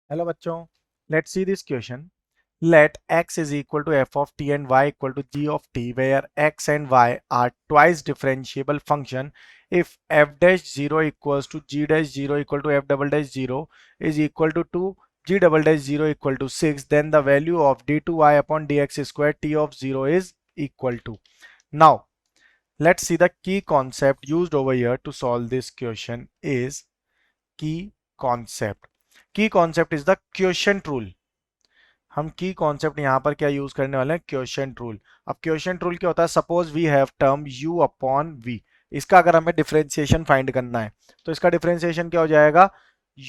Hello बच्चों, let's see this question. Let x is equal to f of t and y equal to g of t, where x and y are twice differentiable function. If f dash 0 equals to g dash 0 equal to f double dash 0 is equal to 2, g double dash 0 equal to 6, then the value of d2y upon dx square t of 0 is equal to. Now, let's see the key concept used over here to solve this question is key concept. Key concept is the quotient rule. हम की concept यहाँ पर क्या use करने वाले हैं? Quotient rule. अब quotient rule क्या होता है? Suppose we have term u upon v. इसका अगर हमें डिफरेंशिएशन फाइंड करना है तो इसका डिफरेंशिएशन क्या हो जाएगा?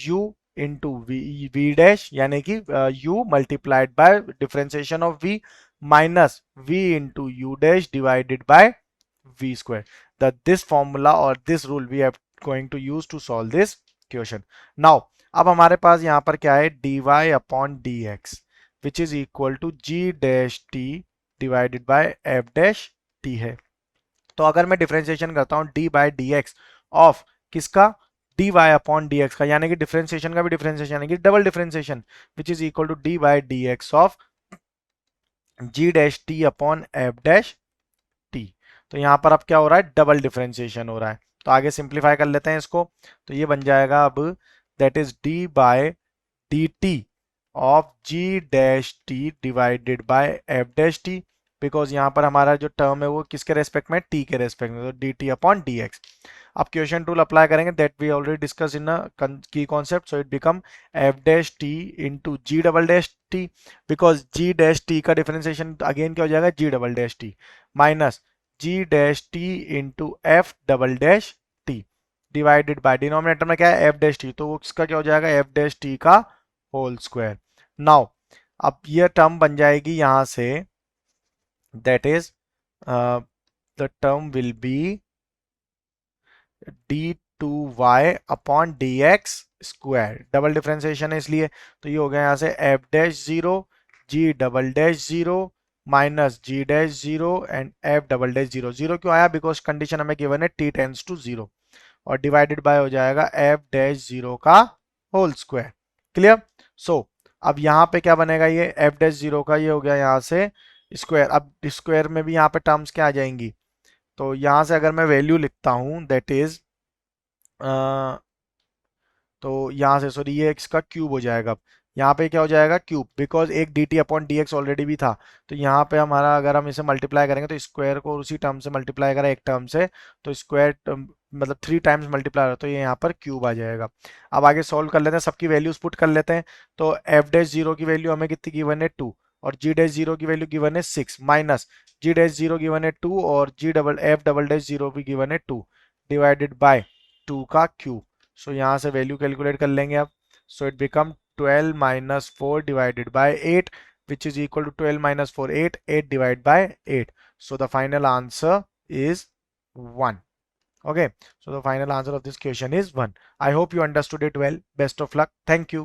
u इंटू वी डैश, यानी कि u multiplied by differentiation of v minus v into U dash divided by v square. This formula और this rule we have going to use to solve this question. Now अब हमारे पास यहाँ पर क्या है? dy upon dx which is equal to g dash t divided by f dash t है. तो अगर मैं डिफरेंशिएशन करता हूं d by dx ऑफ किसका? dy अपॉन dx का, यानी कि डिफरेंशिएशन का भी डिफरेंशिएशन, यानी कि double differentiation, which is equal to d by dx of g dash t upon f dash t. तो यहां पर अब क्या हो रहा है? डबल डिफरेंशिएशन हो रहा है. तो आगे सिंप्लीफाई कर लेते हैं इसको. तो ये बन जाएगा अब that is d by dt of g dash t by bye f dash t, because यहाँ पर हमारा जो टर्म है वो किसके रेस्पेक्ट में? t के रेस्पेक्ट में. तो dt अपॉन dx. अब क्वेश्चन रूल अप्लाई करेंगे that we already discuss in की concept. So it become f dash t into g double dash t, because g dash t का डिफरेंशिएशन अगेन क्या हो जाएगा? g डबल डैश t माइनस g dash t इंटू f double dash t by बाय डिनोमिनेटर में क्या है? f डैश t, तो वो किसका क्या हो जाएगा? f डैश t का होल स्क्वायर. नाउ अब ये टर्म बन जाएगी यहां से, that is the term will be d2y upon dx square. Double differentiation है इसलिए. तो ये हो गया यहां से f dash 0 g double dash 0 minus g dash 0 and f double dash 0. 0 क्यों आया? बिकॉज कंडीशन हमें गिवन है t टेंड्स टू 0, और डिवाइडेड बाय हो जाएगा f डैश 0 का होल स्क्वायर. क्लियर? सो अब यहाँ पे क्या बनेगा? ये f डैश 0 का ये हो गया यहाँ से स्क्वायर. अब स्क्वायर में भी यहाँ पे टर्म्स क्या आ जाएंगी? तो यहाँ से अगर मैं वैल्यू लिखता हूँ दैट इज तो यहाँ से सॉरी ये इसका क्यूब हो जाएगा. यहाँ पे क्या हो जाएगा? क्यूब, बिकॉज एक D T upon D x already भी था. तो यहाँ पे हमारा अगर हम इसे मल्टीप्लाई करेंगे तो स्क्वायर को उसी टर्म से मल्टीप्लाई करें एक टर्म से, तो स्क्वायर मतलब 3 टाइम्स मल्टीप्लाई, तो ये यहाँ पर क्यूब आ जाएगा. अब आगे सॉल्व कर लेते हैं, सबकी वैल्यूज पुट कर लेते हैं. तो एफ डैश जीरो की वैल्यू हमें कितनी गिवन है? 2, और जी डैश जीरो की वैल्यू गिवन है 6, minus G dash zero given है 2 और G double F double dash zero भी गिवन है 2 डिवाइडेड बाय 2 का क्यूब. सो यहाँ से वैल्यू कैलकुलेट कर लेंगे अब. सो it become 12 minus 4 divided by 8 which is equal to 12 minus 4 8 divided by 8. So the final answer is 1. Okay, so the final answer of this question is 1. I hope you understood it well. Best of luck. Thank you.